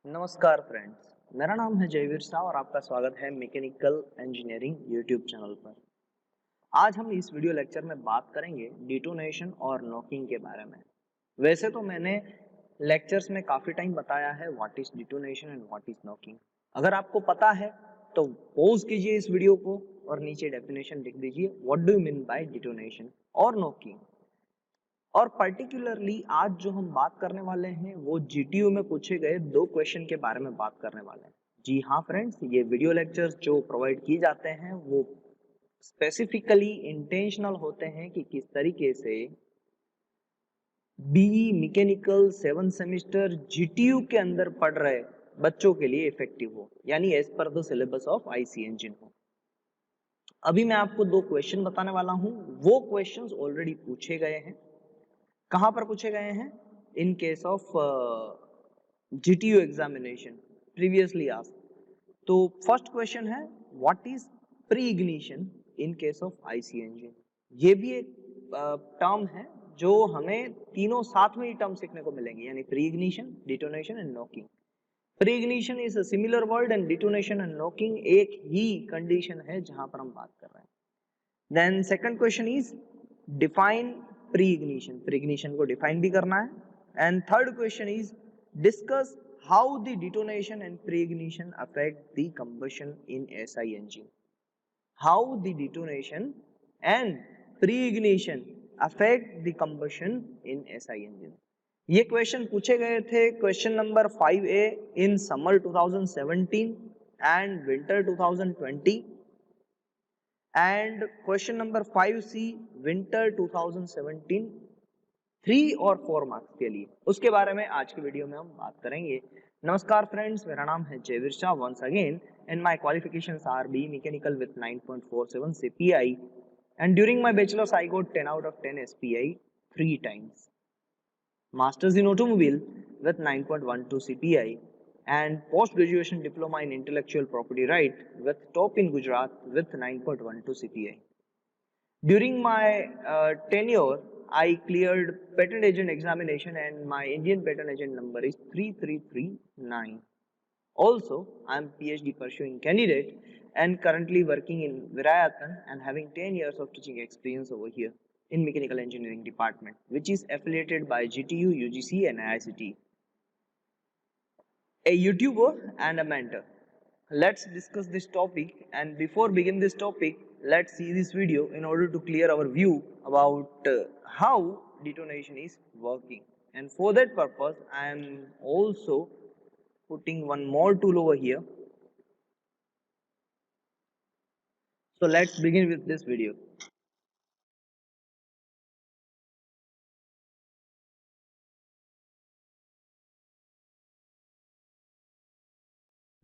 नमस्कार फ्रेंड्स, मेरा नाम है जयवीर शाह और आपका स्वागत है मैकेनिकल इंजीनियरिंग यूट्यूब चैनल पर। आज हम इस वीडियो लेक्चर में बात करेंगे डिटोनेशन और नॉकिंग के बारे में। वैसे तो मैंने लेक्चर्स में काफ़ी टाइम बताया है what is detonation and what is knocking. अगर आपको पता है तो पॉज कीजिए इस वीडियो को और नीचे डेफिनेशन लिख दीजिए what do you mean by detonation और नॉकिंग। और पर्टिकुलरली आज जो हम बात करने वाले हैं वो जीटीयू में पूछे गए 2 क्वेश्चन के बारे में बात करने वाले हैं। जी हाँ फ्रेंड्स, ये वीडियो लेक्चर्स जो प्रोवाइड किए जाते हैं वो स्पेसिफिकली इंटेंशनल होते हैं कि किस तरीके से बीई मैकेनिकल 7 सेमेस्टर जीटीयू के अंदर पढ़ रहे बच्चों के लिए इफेक्टिव हो, यानी as per the syllabus of IC engine हो। अभी मैं आपको 2 क्वेश्चन बताने वाला हूँ। वो क्वेश्चंस ऑलरेडी पूछे गए हैं। कहाँ पर पूछे गए हैं? In case of GTU examination previously asked. तो फर्स्ट क्वेश्चन है what is pre ignition in case of IC engine. ये भी एक टर्म है जो हमें तीनों साथ में ही टर्म सीखने को मिलेंगे, यानी pre ignition, detonation and knocking. Pre ignition is a similar word and detonation and knocking एक ही कंडीशन है जहां पर हम बात कर रहे हैं। Then second question is define pre ignition. Pre ignition को डिफाइन भी करना है। And third question is discuss how the detonation and pre ignition affect the combustion in SI engine. How the detonation and pre ignition affect the combustion in SI engine. ये question पूछे गए थे question number 5A in summer 2017 and winter 2020 and question number 5C winter 2017 3 और 4 marks के लिए। उसके बारे में आज की वीडियो में हम बात करेंगे। नमस्कार फ्रेंड्स, मेरा नाम है Jayveer Shah once again and my qualifications are B mechanical with 9.47 CPI and during my bachelor's I got 10 out of 10 SPI 3 times. Masters in automobile with 9.12 CPI and post-graduation diploma in intellectual property right with top in Gujarat with 9.12 CPI. During my tenure, I cleared patent agent examination and my Indian patent agent number is 3339. Also, I am PhD pursuing candidate and currently working in Virayathan and having 10 years of teaching experience over here in mechanical engineering department, which is affiliated by GTU, UGC and IICT. A YouTuber and a mentor. Let's discuss this topic, and before begin this topic, let's see this video in order to clear our view about how detonation is working. And for that purpose, I am also putting one more tool over here. So let's begin with this video.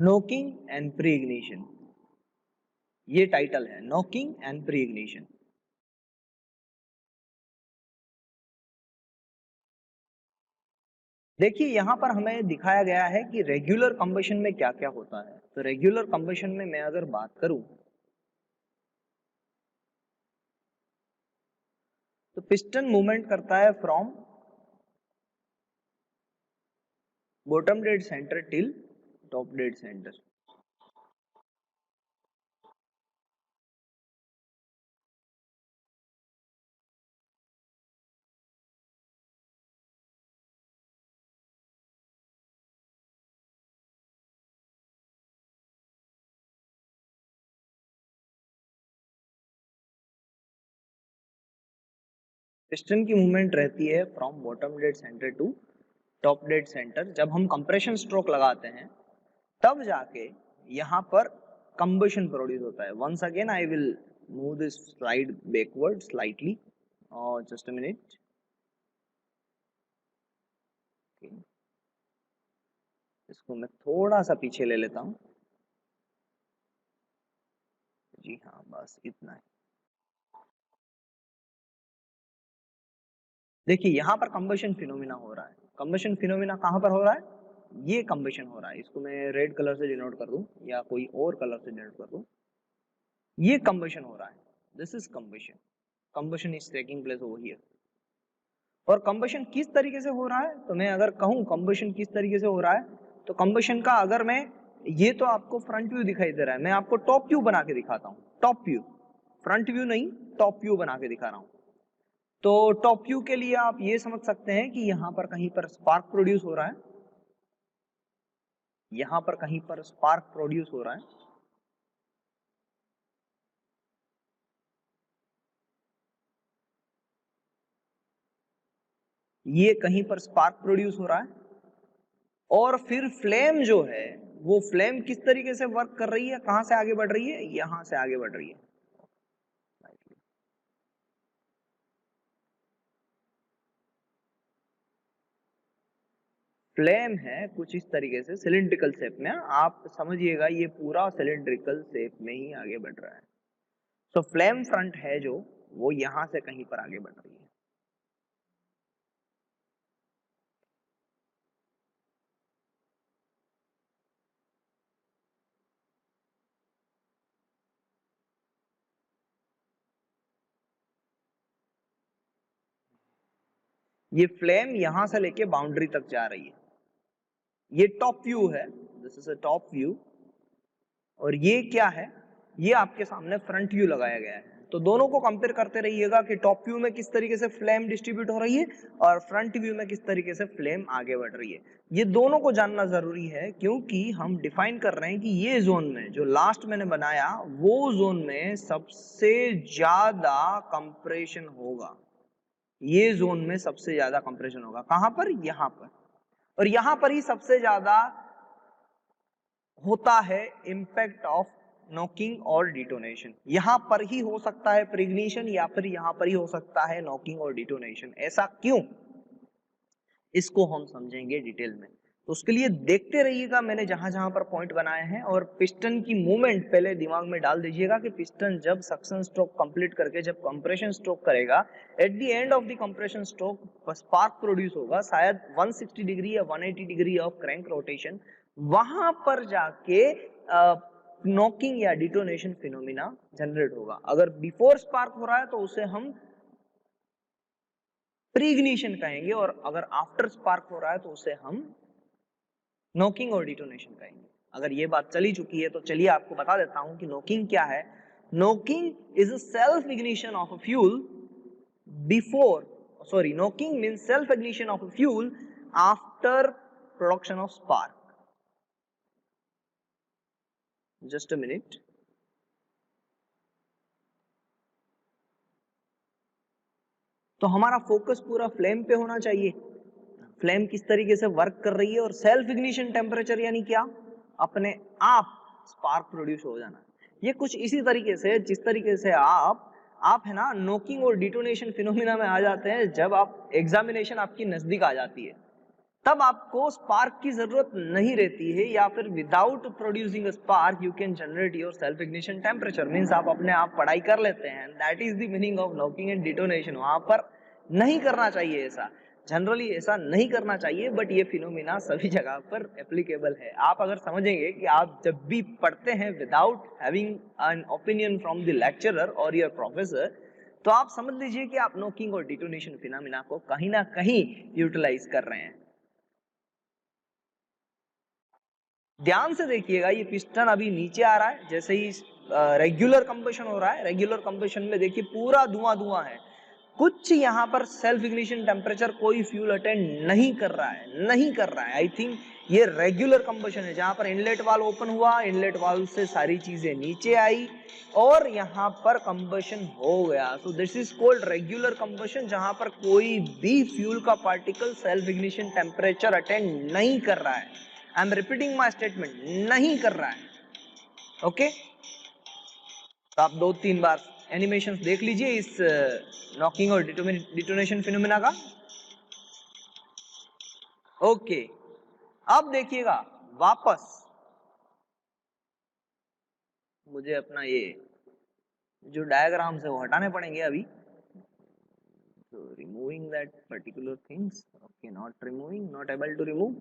Knocking and pre ignition, ये title है, knocking and pre ignition. देखिए यहाँ पर हमें दिखाया गया है कि रेगुलर कंबशन में क्या क्या होता है। तो रेगुलर कंबशन में मैं अगर बात करूं तो पिस्टन मूवमेंट करता है from bottom dead centre till top dead centre. Piston की मूवमेंट रहती है from bottom dead centre to top dead centre. जब हम कंप्रेशन स्ट्रोक लगाते हैं तब जाके यहाँ पर कंबशन प्रोड्यूस होता है। Once again I will move this slide backward slightly, और जस्ट अ मिनट। इसको मैं थोड़ा सा पीछे ले लेता हूँ। जी हाँ, बस इतना है। देखिए यहाँ पर कंबशन फिनोमिना हो रहा है। कंबशन फिनोमिना कहाँ पर हो रहा है? ये कंबशन हो रहा है। इसको मैं रेड कलर से डिनोट कर दूं या कोई और कलर से डिनोट कर दूं। ये कंबशन हो रहा है, this is combustion. Combustion is taking place over here. और कंबशन किस तरीके से हो रहा है? तो मैं अगर कहूँ कंबशन किस तरीके से हो रहा है तो कंबशन का अगर मैं, ये तो आपको फ्रंट व्यू दिखाई दे रहा है, मैं आपको टॉप व्यू बना के दिखाता हूँ, टॉप व्यू, फ्रंट व्यू नहीं, टॉप व्यू बना के दिखा रहा हूँ। तो टॉप व्यू के लिए आप ये समझ सकते हैं कि यहाँ पर कहीं पर स्पार्क प्रोड्यूस हो रहा है, यहाँ पर कहीं पर स्पार्क प्रोड्यूस हो रहा है, ये कहीं पर स्पार्क प्रोड्यूस हो रहा है, और फिर फ्लेम जो है वो फ्लेम किस तरीके से वर्क कर रही है, कहां से आगे बढ़ रही है, यहां से आगे बढ़ रही है। फ्लेम है कुछ इस तरीके से सिलिंड्रिकल शेप में, आप समझिएगा ये पूरा सिलिंड्रिकल शेप में ही आगे बढ़ रहा है। तो फ्लेम फ्रंट है जो, वो यहां से कहीं पर आगे बढ़ रही है। ये फ्लेम यहां से लेके बाउंड्री तक जा रही है, ये टॉप व्यू है, this is a top view, और ये क्या है, ये आपके सामने फ्रंट व्यू लगाया गया है। तो दोनों को कंपेयर करते रहिएगा कि टॉप व्यू में किस तरीके से फ्लेम डिस्ट्रीब्यूट हो रही है और फ्रंट व्यू में किस तरीके से फ्लेम आगे बढ़ रही है। ये दोनों को जानना जरूरी है, क्योंकि हम डिफाइन कर रहे हैं कि ये जोन में जो लास्ट मैंने बनाया, वो जोन में सबसे ज्यादा कंप्रेशन होगा, ये जोन में सबसे ज्यादा कंप्रेशन होगा। कहां पर, यहां पर, और यहां पर ही सबसे ज्यादा होता है इम्पैक्ट ऑफ नॉकिंग और डिटोनेशन। यहां पर ही हो सकता है प्रिग्निशन, या फिर यहां पर ही हो सकता है नॉकिंग और डिटोनेशन। ऐसा क्यों, इसको हम समझेंगे डिटेल में। तो उसके लिए देखते रहिएगा मैंने जहां जहां पर पॉइंट बनाए हैं, और पिस्टन की मूवमेंट पहले दिमाग में डाल दीजिएगा कि पिस्टन जब सक्शन स्ट्रोक कंप्लीट करके जब कंप्रेशन स्ट्रोक करेगा, at the end of the compression stroke spark produce होगा, शायद 160 डिग्री या 180 डिग्री ऑफ क्रैंक रोटेशन, वहां पर जाके नॉकिंग या डिटोनेशन फिनोमिना जनरेट होगा। अगर बिफोर स्पार्क हो रहा है तो उसे हम प्रीग्निशन कहेंगे, और अगर आफ्टर स्पार्क हो रहा है तो उसे हम नॉकिंग और डिटोनेशन कहेंगे। अगर ये बात चली चुकी है तो चलिए आपको बता देता हूं कि नॉकिंग क्या है। Knocking is a self ignition of a fuel before, sorry, knocking means self ignition of a fuel after production of spark. Just a minute. तो हमारा फोकस पूरा फ्लेम पे होना चाहिए, फ्लेम किस तरीके से वर्क कर रही है, और सेल्फ इग्निशन टेम्परेचर यानी क्या, अपने आप स्पार्क प्रोड्यूस हो जाना। ये कुछ इसी तरीके से, जिस तरीके से आप है ना नोकिंग और डिटोनेशन फिनोमिना में आ जाते हैं जब आप एग्जामिनेशन आपकी नजदीक आ जाती है, तब आपको स्पार्क की जरूरत नहीं रहती है, या फिर without producing a spark you can generate your self ignition temperature, means आप अपने आप पढ़ाई कर लेते हैं। That is the meaning of knocking and detonation. वहां पर नहीं करना चाहिए ऐसा, जनरली ऐसा नहीं करना चाहिए, बट ये फिनोमिना सभी जगह पर एप्लीकेबल है। आप अगर समझेंगे कि आप जब भी पढ़ते हैं without having an opinion from the lecturer और योर प्रोफेसर, तो आप समझ लीजिए कि आप नॉकिंग और डिटोनेशन फिनोमिना को कहीं ना कहीं यूटिलाइज कर रहे हैं। ध्यान से देखिएगा, ये पिस्टन अभी नीचे आ रहा है, जैसे ही रेगुलर कंबशन हो रहा है, रेगुलर कंबशन में देखिए पूरा धुआं धुआं है, कुछ यहाँ पर सेल्फ इग्निशन टेम्परेचर कोई फ्यूल अटेंड नहीं कर रहा है, नहीं कर रहा है। आई थिंक ये रेगुलर कंबशन है, जहां पर इनलेट वाल्व ओपन हुआ, इनलेट वाल्व से सारी चीजें नीचे आई और यहाँ पर कंबशन हो गया। So this is called regular combustion, जहां पर कोई भी फ्यूल का particle self ignition temperature attend नहीं कर रहा है। I am repeating my statement, नहीं कर रहा है। ओके, तो आप 2-3 बार एनिमेशन देख लीजिए इस नॉकिंग और डिटोनेशन फिनोमेना का। ओके, अब देखिएगा वापस मुझे अपना ये जो डायग्राम्स है वो हटाने पड़ेंगे अभी। तो removing that particular things, okay, not removing, not able to remove.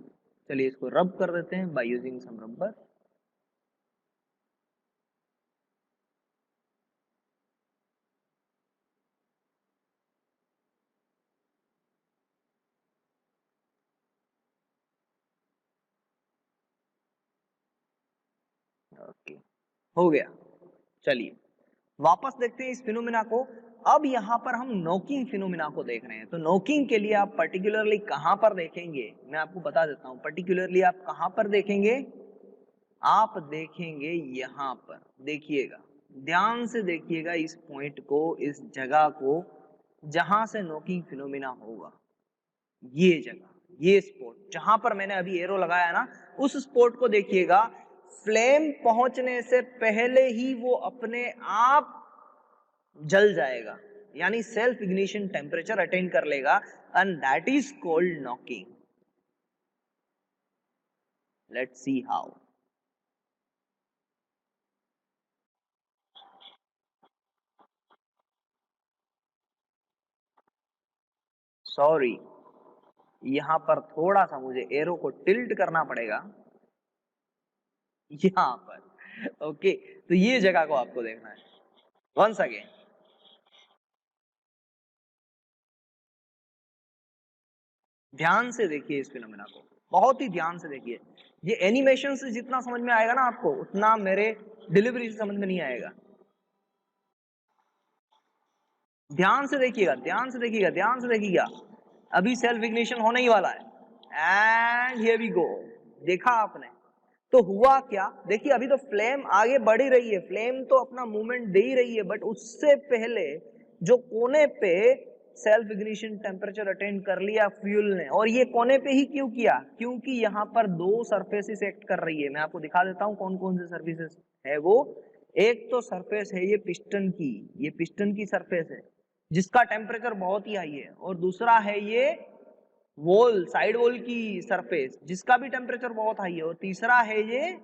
चलिए इसको रब कर देते हैं by using some rubber. Okay, हो गया। चलिए वापस देखते हैं इस फिनोमिना को। अब यहाँ पर हम नॉकिंग फिनोमिना को देख रहे हैं। तो नॉकिंग के लिए आप पर्टिकुलरली कहां पर देखेंगे, मैं आपको बता देता हूं। पर्टिकुलरली आप कहां पर देखेंगे, आप देखेंगे यहाँ पर। देखिएगा, ध्यान से देखिएगा इस पॉइंट को, इस जगह को जहां से नॉकिंग फिनोमिना होगा। ये जगह, ये स्पॉट जहां पर मैंने अभी एरो लगाया ना, उस स्पॉट को देखिएगा। फ्लेम पहुंचने से पहले ही वो अपने आप जल जाएगा, यानी सेल्फ इग्निशन टेम्परेचर अटेन कर लेगा, and that is called knocking. Let's see how. Sorry, यहां पर थोड़ा सा मुझे एरो को टिल्ट करना पड़ेगा यहां पर। ओके, तो ये जगह को आपको देखना है। वंस अगेन, ध्यान से देखिए इस फिनोमेना को, बहुत ही ध्यान से देखिए। ये एनिमेशन से जितना समझ में आएगा ना आपको, उतना मेरे डिलीवरी से समझ में नहीं आएगा। ध्यान से देखिएगा, ध्यान से देखिएगा, ध्यान से देखिएगा। अभी सेल्फ इग्निशन होने ही वाला है, एंड हियर वी गो। देखा आपने? तो हुआ क्या, देखिए अभी तो फ्लेम आगे बढ़ ही रही है, फ्लेम तो अपना मूवमेंट दे ही रही है, बट उससे पहले जो कोने पे सेल्फ इग्निशन टेम्परेचर अटेंड कर लिया फ्यूल ने। और ये कोने पे ही क्यों किया, क्योंकि यहाँ पर दो सरफेसेस एक्ट कर रही है। मैं आपको दिखा देता हूँ कौन कौन से सरफेसेस है वो। एक तो सरफेस है ये पिस्टन की, ये पिस्टन की सरफेस है जिसका टेम्परेचर बहुत ही हाई है। और दूसरा है ये वॉल, साइड वॉल की सरफेस, जिसका भी टेम्परेचर बहुत हाई है। और तीसरा है ये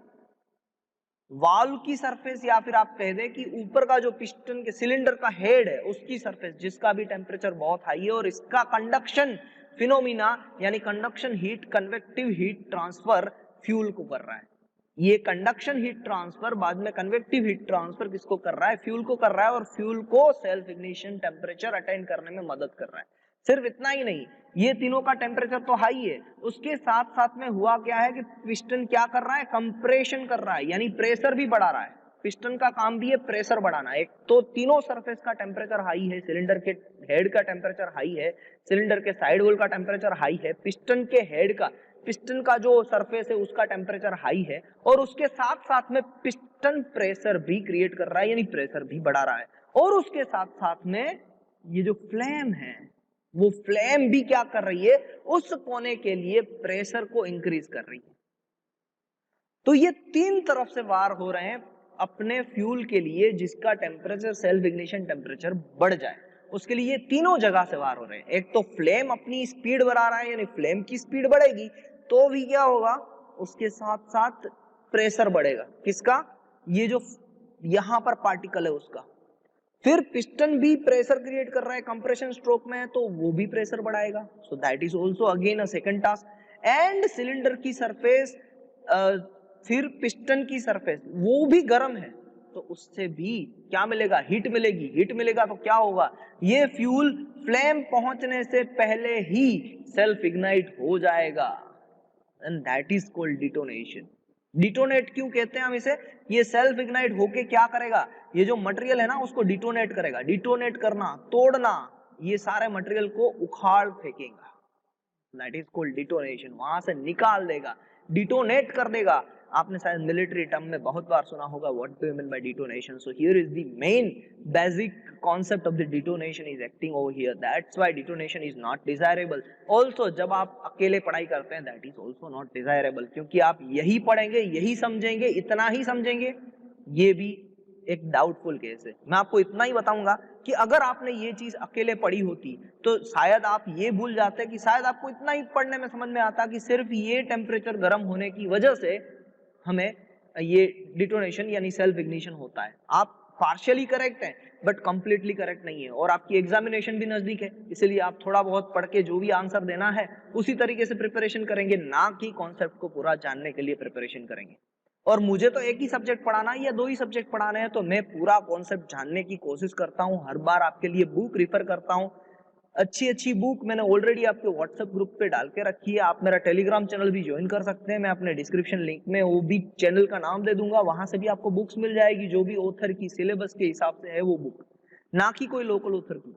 वाल्व की सरफेस, या फिर आप कह दें कि ऊपर का जो पिस्टन के सिलेंडर का हेड है उसकी सरफेस, जिसका भी टेम्परेचर बहुत हाई है। और इसका कंडक्शन फिनोमिना यानी conduction heat, convective heat transfer fuel को कर रहा है। ये कंडक्शन हीट ट्रांसफर बाद में कन्वेक्टिव हीट ट्रांसफर किसको कर रहा है, फ्यूल को कर रहा है। और फ्यूल को सेल्फ इग्निशन टेम्परेचर अटेंड करने में मदद कर रहा है। सिर्फ इतना ही नहीं, ये तीनों का टेम्परेचर तो हाई है, उसके साथ साथ में हुआ क्या है कि पिस्टन क्या कर रहा है, कंप्रेशन कर रहा है, यानी प्रेशर भी बढ़ा रहा है। पिस्टन का काम भी है प्रेशर बढ़ाना। एक तो तीनों सरफेस का टेम्परेचर हाई है, सिलेंडर के हेड का टेम्परेचर हाई है, सिलेंडर के साइड वॉल का टेम्परेचर हाई है, पिस्टन के हेड का, पिस्टन का जो सरफेस है उसका टेम्परेचर हाई है, और उसके साथ साथ में पिस्टन प्रेशर भी क्रिएट कर रहा है, यानी प्रेशर भी बढ़ा रहा है। और उसके साथ साथ में ये जो फ्लेम है, वो फ्लेम भी क्या कर रही है, उस कोने के लिए प्रेशर को इंक्रीज कर रही है। तो ये तीन तरफ से वार हो रहे हैं अपने फ्यूल के लिए, जिसका टेम्परेचर सेल्फ इग्निशन टेम्परेचर बढ़ जाए उसके लिए। ये तीनों जगह से वार हो रहे हैं। एक तो फ्लेम अपनी स्पीड बढ़ा रहा है, यानी फ्लेम की स्पीड बढ़ेगी तो भी क्या होगा, उसके साथ साथ प्रेशर बढ़ेगा। किसका, ये जो यहां पर पार्टिकल है उसका। फिर पिस्टन भी प्रेशर क्रिएट कर रहा है कंप्रेशन स्ट्रोक में, तो वो भी प्रेशर बढ़ाएगा। So that is also again a second task. And cylinder की सरफेस, फिर पिस्टन की सरफेस वो भी गर्म है, तो उससे भी क्या मिलेगा, हीट मिलेगी। हीट मिलेगा तो क्या होगा, ये फ्यूल फ्लेम पहुंचने से पहले ही सेल्फ इग्नाइट हो जाएगा, and that is called detonation. Detonate क्यों कहते हैं हम इसे, ये सेल्फ इग्नाइट होके क्या करेगा, ये जो मटेरियल है ना उसको डिटोनेट करेगा। डिटोनेट करना, तोड़ना, ये सारे मटेरियल को उखाड़ फेंकेगा, दैट इज कॉल्ड डिटोनेशन। वहां से निकाल देगा, डिटोनेट कर देगा। आपने शायद मिलिट्री टर्म में बहुत बार सुना होगा, what do you mean by detonation. So here is the main basic concept of the detonation is acting over here. That's why detonation is not desirable. Also जब आप अकेले पढ़ाई करते हैं, that is also not desirable, क्योंकि आप यही पढ़ेंगे, यही समझेंगे, इतना ही समझेंगे, ये भी एक डाउटफुल केस है। मैं आपको इतना ही बताऊंगा कि अगर आपने ये चीज अकेले पढ़ी होती तो शायद आप ये भूल जाते कि शायद आपको इतना ही पढ़ने में समझ में आता कि सिर्फ ये टेम्परेचर गर्म होने की वजह से हमें ये डिटोनेशन यानी सेल्फ इग्निशन होता है। आप पार्शियली करेक्ट हैं बट कंप्लीटली करेक्ट नहीं है, और आपकी एग्जामिनेशन भी नजदीक है, इसलिए आप थोड़ा बहुत पढ़ के जो भी आंसर देना है उसी तरीके से प्रिपरेशन करेंगे, ना कि कॉन्सेप्ट को पूरा जानने के लिए प्रिपरेशन करेंगे। और मुझे तो एक ही सब्जेक्ट पढ़ाना है या दो ही सब्जेक्ट पढ़ाने हैं, तो मैं पूरा कॉन्सेप्ट जानने की कोशिश करता हूँ, हर बार आपके लिए बुक रिफर करता हूँ, अच्छी अच्छी बुक मैंने ऑलरेडी आपके व्हाट्सएप ग्रुप पे डाल के रखी है। आप मेरा टेलीग्राम चैनल भी ज्वाइन कर सकते हैं, मैं अपने डिस्क्रिप्शन लिंक में वो भी चैनल का नाम दे दूंगा, वहां से भी आपको बुक्स मिल जाएगी जो भी ऑथर की सिलेबस के हिसाब से है वो बुक, ना कि कोई लोकल ऑथर की।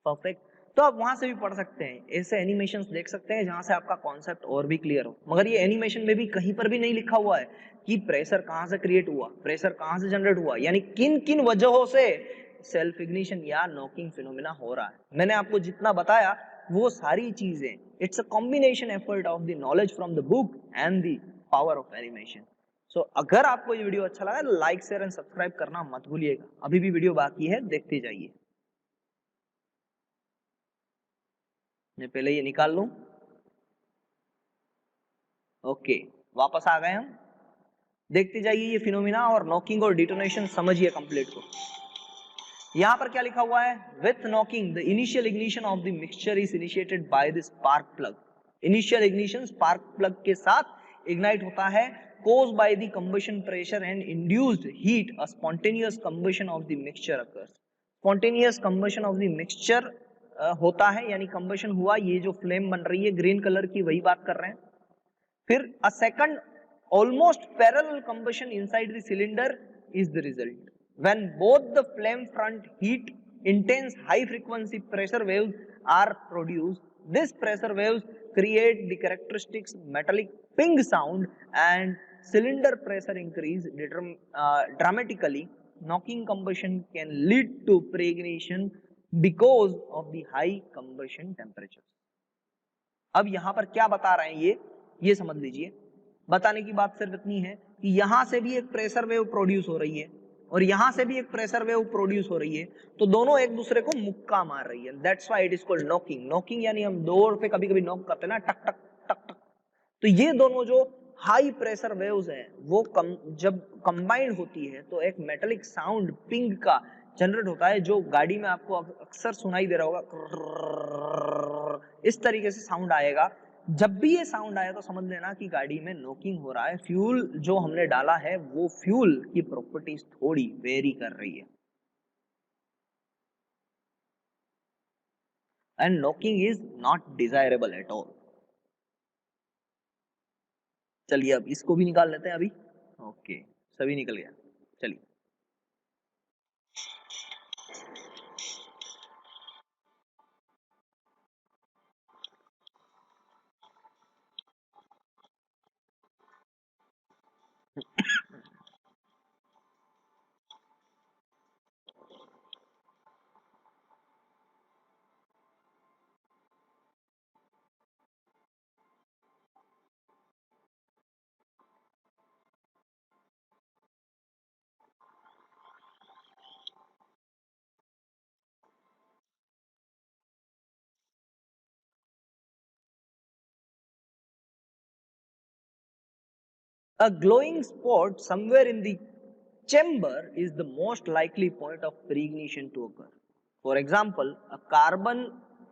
परफेक्ट। तो आप वहां से भी पढ़ सकते हैं, ऐसे एनिमेशंस देख सकते हैं जहां से आपका कॉन्सेप्ट और भी क्लियर हो। मगर ये एनिमेशन में भी कहीं पर भी नहीं लिखा हुआ है कि प्रेशर कहां से क्रिएट हुआ, प्रेशर कहां से जनरेट हुआ, यानी किन किन वजहों से सेल्फ इग्निशन या नॉकिंग फिनोमेना हो रहा है। मैंने आपको जितना बताया वो सारी चीजें, it's a combination effort of the knowledge from the book and the power of animation. So अगर आपको ये वीडियो अच्छा लगा, लाइक शेयर एंड सब्सक्राइब करना मत भूलिएगा। अभी भी वीडियो बाकी है, देखते जाइए। मैं पहले ये निकाल लूं। ओके, वापस आ गए हम। देखते जाइए ये फिनोमिना और नॉकिंग और डिटोनेशन समझिए कंप्लीट को। यहां पर क्या लिखा हुआ है, with knocking the initial ignition of the mixture is initiated by the spark plug. Initial ignition spark plug के साथ इग्नाइट होता है, caused by the combustion pressure and induced heat, a spontaneous combustion of the mixture occurs। spontaneous combustion of the mixture होता है, यानी combustion हुआ, ये जो फ्लेम बन रही है ग्रीन कलर की वही बात कर रहे हैं। फिर a second almost parallel combustion inside the cylinder is the result, when both the flame front heat intense high frequency pressure waves are produced. These pressure waves create the characteristic metallic ping sound and cylinder pressure increase dramatically. Knocking combustion can lead to preignition because of the high combustion temperature। अब यहां पर क्या बता रहे हैं ये समझ लीजिए। बताने की बात सिर्फ इतनी है कि यहां से भी एक प्रेशर वेव प्रोड्यूस हो रही है और यहां से भी एक प्रेशर वेव प्रोड्यूस हो रही है, तो दोनों एक दूसरे को मुक्का मार रही है। That's why it is called knocking. Knocking यानी हम डोर पे कभी कभी नॉक करते हैं ना, टक टक टक टक। तो ये दोनों जो हाई प्रेशर वेव्स हैं वो जब कंबाइंड होती है तो एक मेटालिक साउंड पिंग का जनरेट होता है, जो गाड़ी में आपको अक्सर सुनाई दे रहा होगा, इस तरीके से साउंड आएगा। जब भी ये साउंड आया तो समझ लेना कि गाड़ी में नॉकिंग हो रहा है, फ्यूल जो हमने डाला है वो फ्यूल की प्रॉपर्टीज थोड़ी वेरी कर रही है, and knocking is not desirable at all. चलिए अब इसको भी निकाल लेते हैं अभी। ओके, सभी निकल गया। चलिए, a glowing spot somewhere in the chamber is the most likely point of preignition to occur. For example, a carbon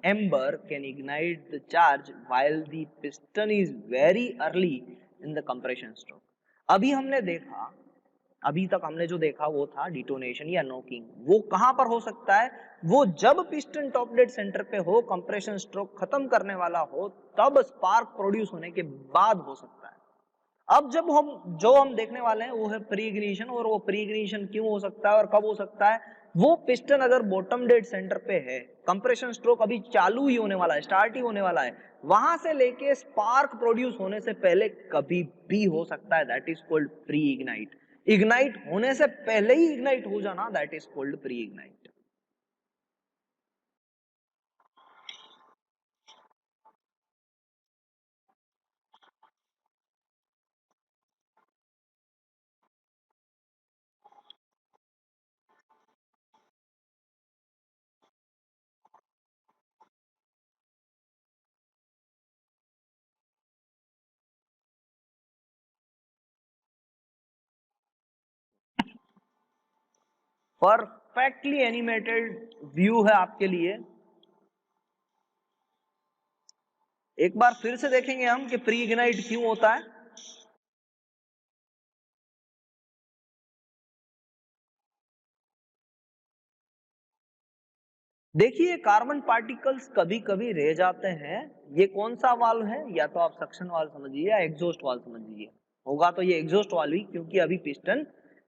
ember can ignite the charge while the piston is very early in the compression stroke. अभी हमने देखा, अभी तक हमने जो देखा वो था डिटोनेशन या नॉकिंग। वो कहां पर हो सकता है, वो जब पिस्टन टॉप डेड सेंटर पे हो, कंप्रेशन स्ट्रोक खत्म करने वाला हो, तब स्पार्क प्रोड्यूस होने के बाद हो सकता है। अब जब हम देखने वाले हैं वो है प्री इग्निशन, और वो प्री इग्निशन क्यों हो सकता है और कब हो सकता है। वो पिस्टन अगर बॉटम डेड सेंटर पे है, कंप्रेशन स्ट्रोक अभी चालू ही होने वाला है, स्टार्ट ही होने वाला है, वहां से लेके स्पार्क प्रोड्यूस होने से पहले कभी भी हो सकता है, that is called pre ignite. Ignite होने से पहले ही इग्नाइट हो जाना, that is called pre ignite. Perfectly animated view है आपके लिए। एक बार फिर से देखेंगे हम कि प्री इग्नाइट क्यों होता है। देखिए कार्बन पार्टिकल्स कभी कभी रह जाते हैं। ये कौन सा वाल्व है, या तो आप सक्शन वाल्व समझिए या एग्जॉस्ट वाल्व समझिए। होगा तो ये एग्जॉस्ट वाल्व ही, क्योंकि अभी पिस्टन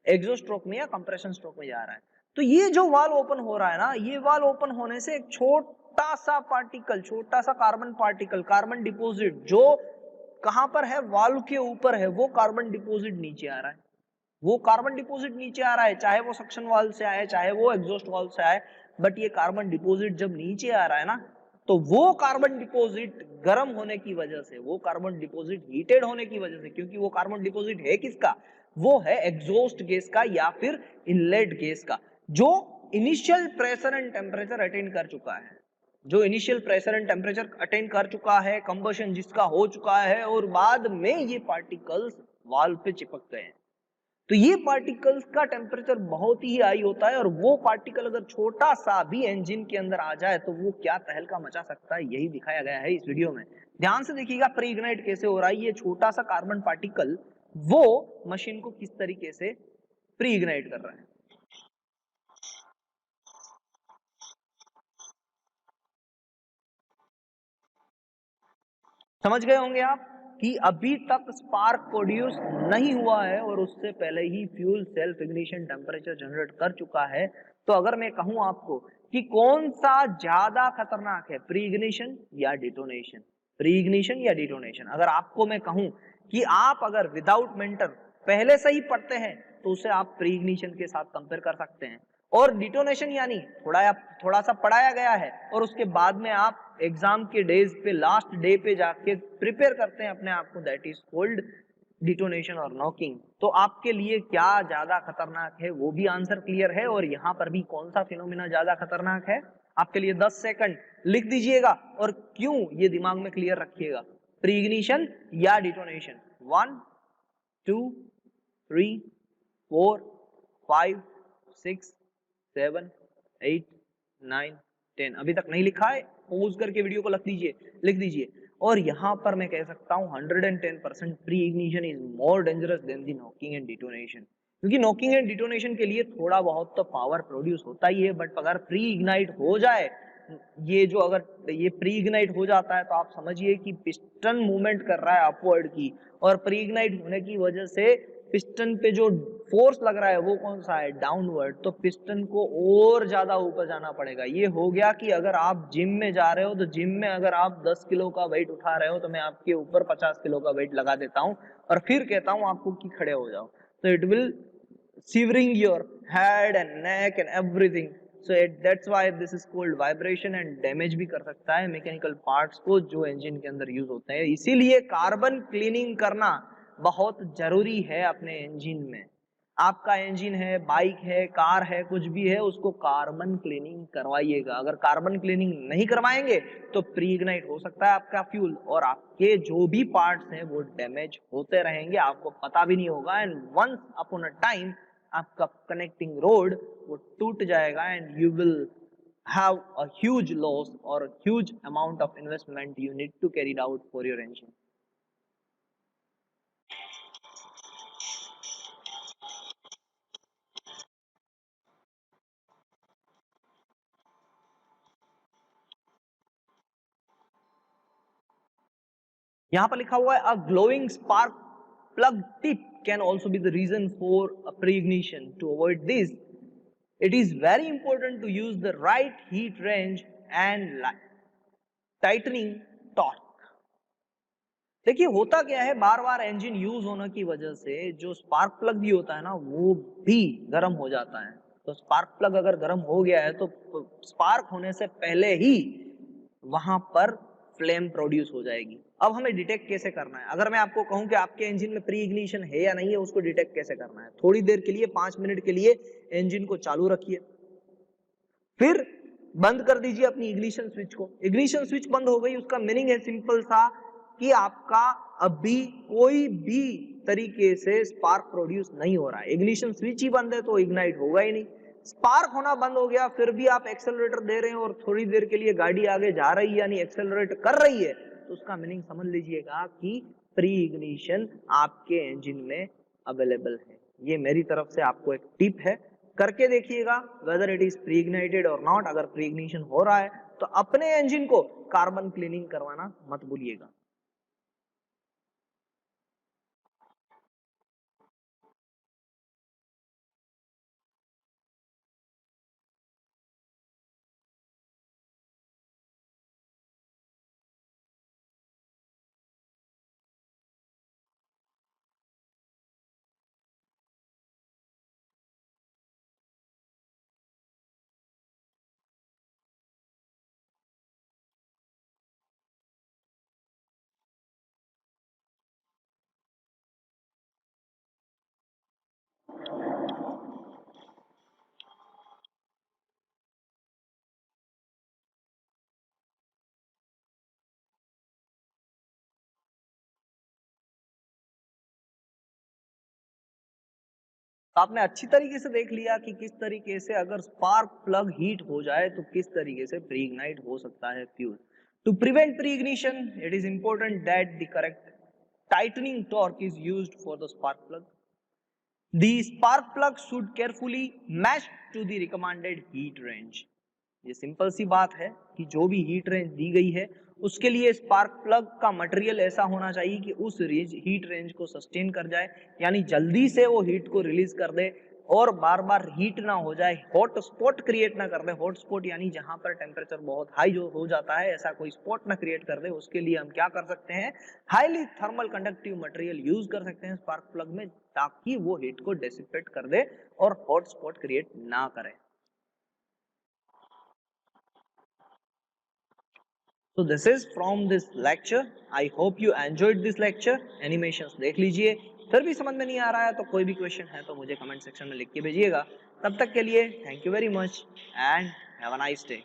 एग्जॉस्ट स्ट्रोक में या कंप्रेशन स्ट्रोक में जा रहा है। तो ये जो वाल्व ओपन हो रहा है ना, ये वाल्व ओपन होने से एक छोटा सा पार्टिकल, छोटा सा कार्बन पार्टिकल, कार्बन डिपोजिट जो कहां पर है, वाल्व के ऊपर है, वो कार्बन डिपोजिट नीचे आ रहा है। वो कार्बन डिपोजिट नीचे आ रहा है, चाहे वो सक्शन वाल्व से आए चाहे वो एग्जॉस्ट वाल्व से आए, बट ये कार्बन डिपोजिट जब नीचे आ रहा है ना, तो वो कार्बन डिपोजिट गर्म होने की वजह से, वो कार्बन डिपोजिट हीटेड होने की वजह से, क्योंकि वो कार्बन डिपोजिट है किसका, वो है एग्जॉस्ट गैस का या फिर इनलेट गैस का, जो initial pressure and temperature attain कर चुका है, जो initial pressure and temperature attain कर चुका है, कंबशन जिसका हो चुका है, और बाद में ये पार्टिकल्स वाल्व पे चिपक गए हैं। तो ये पार्टिकल्स का टेम्परेचर बहुत ही हाई होता है, और वो पार्टिकल अगर छोटा सा भी इंजन के अंदर आ जाए तो वो क्या तहलका मचा सकता है, यही दिखाया गया है इस वीडियो में। ध्यान से देखिएगा प्री इग्नाइट कैसे हो रहा है। ये छोटा सा कार्बन पार्टिकल वो मशीन को किस तरीके से प्री इग्नाइट कर रहा है। समझ गए होंगे आप कि अभी तक स्पार्क प्रोड्यूस नहीं हुआ है और उससे पहले ही fuel self ignition temperature generate कर चुका है। तो अगर मैं कहूं आपको कि कौन सा ज्यादा खतरनाक है, प्री इग्निशन या डिटोनेशन, प्री इग्निशन या डिटोनेशन, अगर आपको मैं कहूं कि आप अगर विदाउट मेंटर पहले से ही पढ़ते हैं तो उसे आप प्री इग्निशन के साथ कंपेयर कर सकते हैं, और डिटोनेशन यानी थोड़ा सा पढ़ाया गया है और उसके बाद में आप एग्जाम के डेज पे, लास्ट डे पे जाके प्रिपेयर करते हैं अपने आप को, दैट इज कॉल्ड डिटोनेशन और नॉकिंग। तो आपके लिए क्या ज्यादा खतरनाक है वो भी आंसर क्लियर है, और यहाँ पर भी कौन सा फिनोमिना ज्यादा खतरनाक है आपके लिए 10 सेकंड लिख दीजिएगा, और क्यों ये दिमाग में क्लियर रखिएगा, प्री इग्निशन या डिटोनेशन। 1 2 3 4 5 6 7 8 9 10। अभी तक नहीं लिखा है, पॉज करके वीडियो को लिख दीजिए। और यहाँ पर मैं कह सकता हूँ 110% pre ignition is more dangerous than the knocking and detonation, क्योंकि नॉकिंग एंड डिटोनेशन के लिए थोड़ा बहुत तो पावर प्रोड्यूस होता ही है, बट अगर प्री इग्नाइट हो जाए, ये जो अगर ये प्री इग्नाइट हो जाता है तो आप समझिए कि पिस्टन मूवमेंट कर रहा है अपवर्ड की, और प्री इग्नाइट होने की वजह से पिस्टन पे जो फोर्स लग रहा है वो कौन सा है, डाउनवर्ड। तो पिस्टन को और ज्यादा ऊपर जाना पड़ेगा। ये हो गया कि अगर आप जिम में जा रहे हो तो जिम में अगर आप 10 किलो का वेट उठा रहे हो तो मैं आपके ऊपर 50 किलो का वेट लगा देता हूं और फिर कहता हूं आपको कि खड़े हो जाओ, तो it will shivering your head and neck and everything. So that's why this is called vibration, and damage भी कर सकता है मैकेनिकल पार्ट्स को जो इंजन के अंदर यूज होते हैं। इसीलिए कार्बन क्लीनिंग करना बहुत जरूरी है अपने इंजन में। आपका इंजन है, बाइक है, कार है, कुछ भी है, उसको कार्बन क्लीनिंग करवाइएगा। अगर कार्बन क्लीनिंग नहीं करवाएंगे तो प्री इग्नाइट हो सकता है आपका फ्यूल, और आपके जो भी पार्ट्स हैं वो डैमेज होते रहेंगे, आपको पता भी नहीं होगा, and once upon a time आपका कनेक्टिंग रोड वो टूट जाएगा, and you will have a huge loss और huge amount of investment you need to carry out for your engine. यहां पर लिखा हुआ है a glowing spark plug tip can also be the reason for a pre-ignition. To avoid this, it is very important to use the right heat range and tightening torque. देखिए होता क्या है, बार बार engine use होने की वजह से जो spark plug भी होता है ना वो भी गर्म हो जाता है। तो स्पार्क प्लग अगर गर्म हो गया है तो स्पार्क होने से पहले ही वहां पर फ्लेम प्रोड्यूस हो जाएगी। अब हमें डिटेक्ट कैसे करना है, अगर मैं आपको कहूं कि आपके इंजन में प्री इग्निशन है या नहीं है, उसको डिटेक्ट कैसे करना है। थोड़ी देर के लिए 5 मिनट के लिए इंजन को चालू रखिए, फिर बंद कर दीजिए अपनी इग्निशन स्विच को। इग्निशन स्विच बंद हो गई, उसका मीनिंग है सिंपल सा कि आपका अभी कोई भी तरीके से स्पार्क प्रोड्यूस नहीं हो रहा है। इग्निशन स्विच ही बंद है तो इग्नाइट होगा ही नहीं। स्पार्क होना बंद हो गया, फिर भी आप एक्सेलरेटर दे रहे हैं और थोड़ी देर के लिए गाड़ी आगे जा रही है यानी एक्सेलरेट कर रही है, तो उसका मीनिंग समझ लीजिएगा कि प्री इग्निशन आपके इंजन में अवेलेबल है। ये मेरी तरफ से आपको एक टिप है, करके देखिएगा whether it is pre ignited और नॉट। अगर प्री इग्निशन हो रहा है तो अपने इंजन को कार्बन क्लीनिंग करवाना मत भूलिएगा। आपने अच्छी तरीके से देख लिया कि किस तरीके से अगर स्पार्क प्लग हीट हो जाए तो किस तरीके से प्री इग्नाइट हो सकता है fuel. To prevent pre ignition it is important that the correct tightening torque is used for the spark plug. The spark plug should carefully match to the recommended heat range. ये simple सी बात है कि जो भी heat range दी गई है उसके लिए स्पार्क प्लग का मटेरियल ऐसा होना चाहिए कि उस हीट रेंज को सस्टेन कर जाए, यानी जल्दी से वो हीट को रिलीज कर दे और बार बार हीट ना हो जाए, हॉट स्पॉट क्रिएट ना कर दे। हॉट स्पॉट यानी जहां पर टेम्परेचर बहुत हाई जो हो जाता है, ऐसा कोई स्पॉट ना क्रिएट कर दे। उसके लिए हम क्या कर सकते हैं, highly thermal conductive material use कर सकते हैं स्पार्क प्लग में, ताकि वो हीट को डिसिपेट कर दे और हॉट स्पॉट क्रिएट ना करे। So this is from this lecture. I hope you enjoyed this lecture. Animations देख लीजिए। फिर भी समझ में नहीं आ रहा है तो कोई भी क्वेश्चन है तो मुझे कमेंट सेक्शन में लिख के भेजिएगा। तब तक के लिए thank you very much and have a nice day.